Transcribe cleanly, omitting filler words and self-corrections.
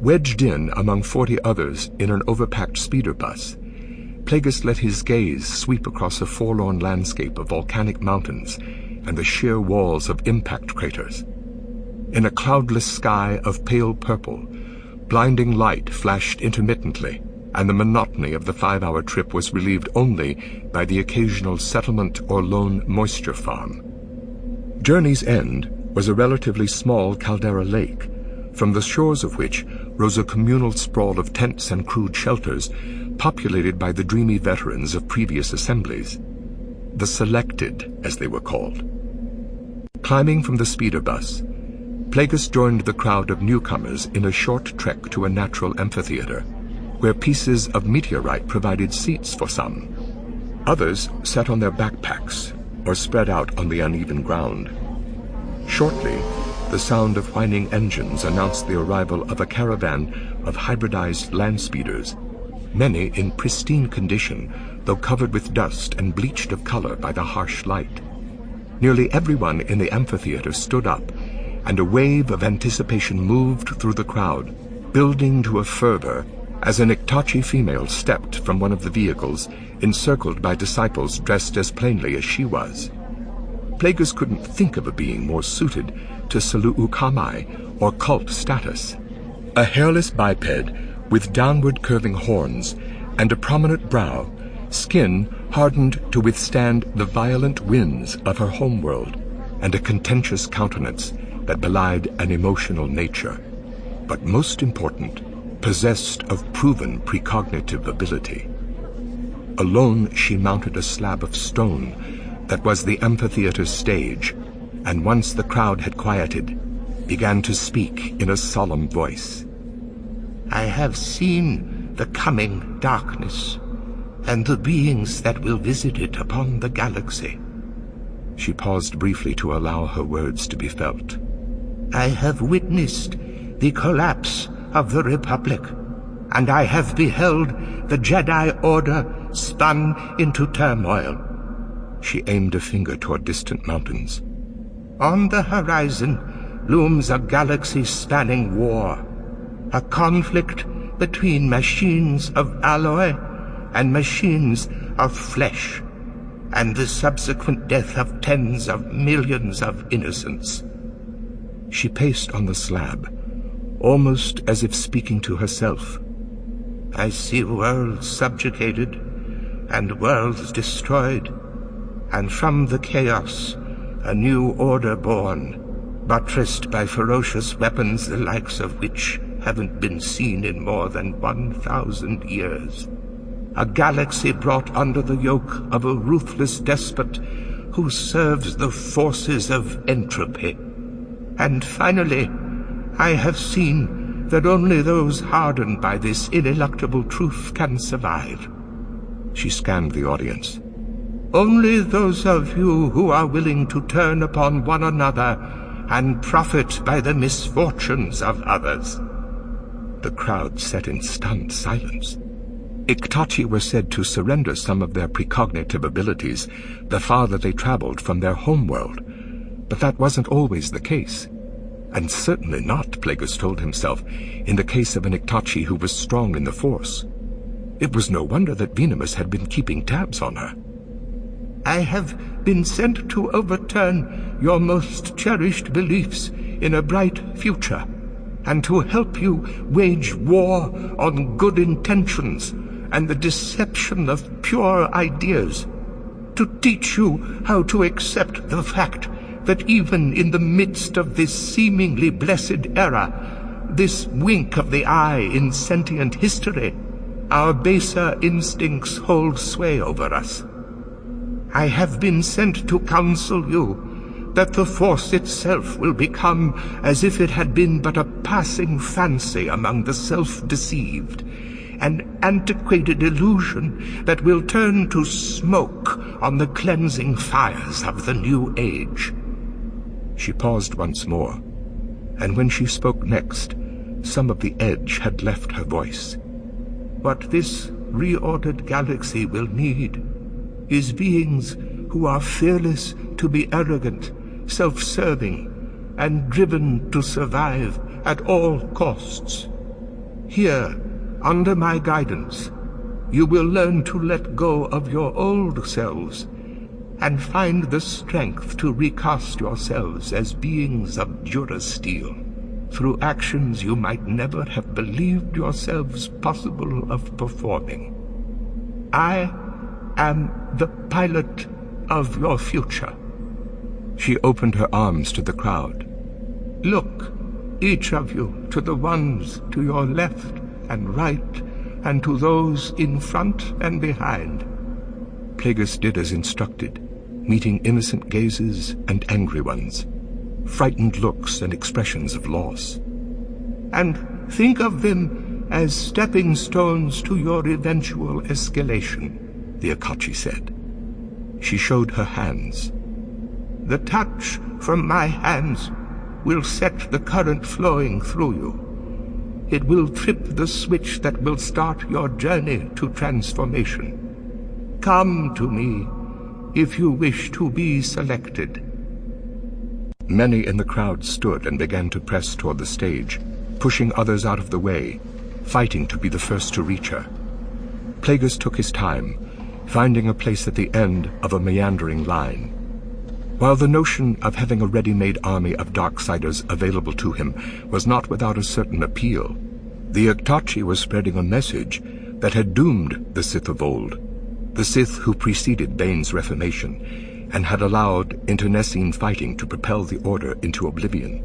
Wedged in among 40 others in an overpacked speeder bus, Plagueis let his gaze sweep across a forlorn landscape of volcanic mountains and the sheer walls of impact craters. In a cloudless sky of pale purple, blinding light flashed intermittently, and the monotony of the 5-hour trip was relieved only by the occasional settlement or lone moisture farm. Journey's End was a relatively small caldera lake, from the shores of which rose a communal sprawl of tents and crude shelters populated by the dreamy veterans of previous assemblies, the Selected, as they were called. Climbing from the speeder bus, Plagueis joined the crowd of newcomers in a short trek to a natural amphitheater, where pieces of meteorite provided seats for some. Others sat on their backpacks or spread out on the uneven ground. Shortly, the sound of whining engines announced the arrival of a caravan of hybridized land speeders, many in pristine condition, though covered with dust and bleached of color by the harsh light. Nearly everyone in the amphitheater stood up, and a wave of anticipation moved through the crowd, building to a fervor as an Iktotchi female stepped from one of the vehicles, encircled by disciples dressed as plainly as she was. Plagueis couldn't think of a being more suited to Saleucami or cult status. A hairless biped with downward curving horns and a prominent brow, skin hardened to withstand the violent winds of her homeworld, and a contentious countenance that belied an emotional nature, but most important, possessed of proven precognitive ability. Alone she mounted a slab of stone that was the amphitheater's stage, and once the crowd had quieted, began to speak in a solemn voice. I have seen the coming darkness, and the beings that will visit it upon the galaxy. She paused briefly to allow her words to be felt. I have witnessed the collapse of the Republic, and I have beheld the Jedi Order spun into turmoil. She aimed a finger toward distant mountains. On the horizon looms a galaxy-spanning war, a conflict between machines of alloy and machines of flesh, and the subsequent death of tens of millions of innocents. She paced on the slab, almost as if speaking to herself. I see worlds subjugated and worlds destroyed, and from the chaos a new order born, buttressed by ferocious weapons the likes of which haven't been seen in more than 1,000 years. A galaxy brought under the yoke of a ruthless despot who serves the forces of entropy. And finally, I have seen that only those hardened by this ineluctable truth can survive. She scanned the audience. Only those of you who are willing to turn upon one another and profit by the misfortunes of others. The crowd sat in stunned silence. Iktotchi were said to surrender some of their precognitive abilities the farther they traveled from their homeworld, but that wasn't always the case. And certainly not, Plagueis told himself, in the case of an Iktotchi who was strong in the Force. It was no wonder that Venamis had been keeping tabs on her. I have been sent to overturn your most cherished beliefs in a bright future, and to help you wage war on good intentions and the deception of pure ideas, to teach you how to accept the fact that even in the midst of this seemingly blessed era, this wink of the eye in sentient history, our baser instincts hold sway over us. I have been sent to counsel you that the Force itself will become as if it had been but a passing fancy among the self-deceived, an antiquated illusion that will turn to smoke on the cleansing fires of the new age. She paused once more, and when she spoke next, some of the edge had left her voice. What this reordered galaxy will need is beings who are fearless to be arrogant, self-serving, and driven to survive at all costs. Here, under my guidance, you will learn to let go of your old selves and find the strength to recast yourselves as beings of durasteel through actions you might never have believed yourselves possible of performing. I am the pilot of your future. She opened her arms to the crowd. Look, each of you, to the ones to your left and right, and to those in front and behind. Plagueis did as instructed, meeting innocent gazes and angry ones, frightened looks and expressions of loss. And think of them as stepping stones to your eventual escalation, the Iktotchi said. She showed her hands. The touch from my hands will set the current flowing through you. It will trip the switch that will start your journey to transformation. Come to me if you wish to be selected. Many in the crowd stood and began to press toward the stage, pushing others out of the way, fighting to be the first to reach her. Plagueis took his time, finding a place at the end of a meandering line. While the notion of having a ready-made army of Darksiders available to him was not without a certain appeal, the Iktotchi was spreading a message that had doomed the Sith of old, the Sith who preceded Bane's reformation, and had allowed internecine fighting to propel the Order into oblivion.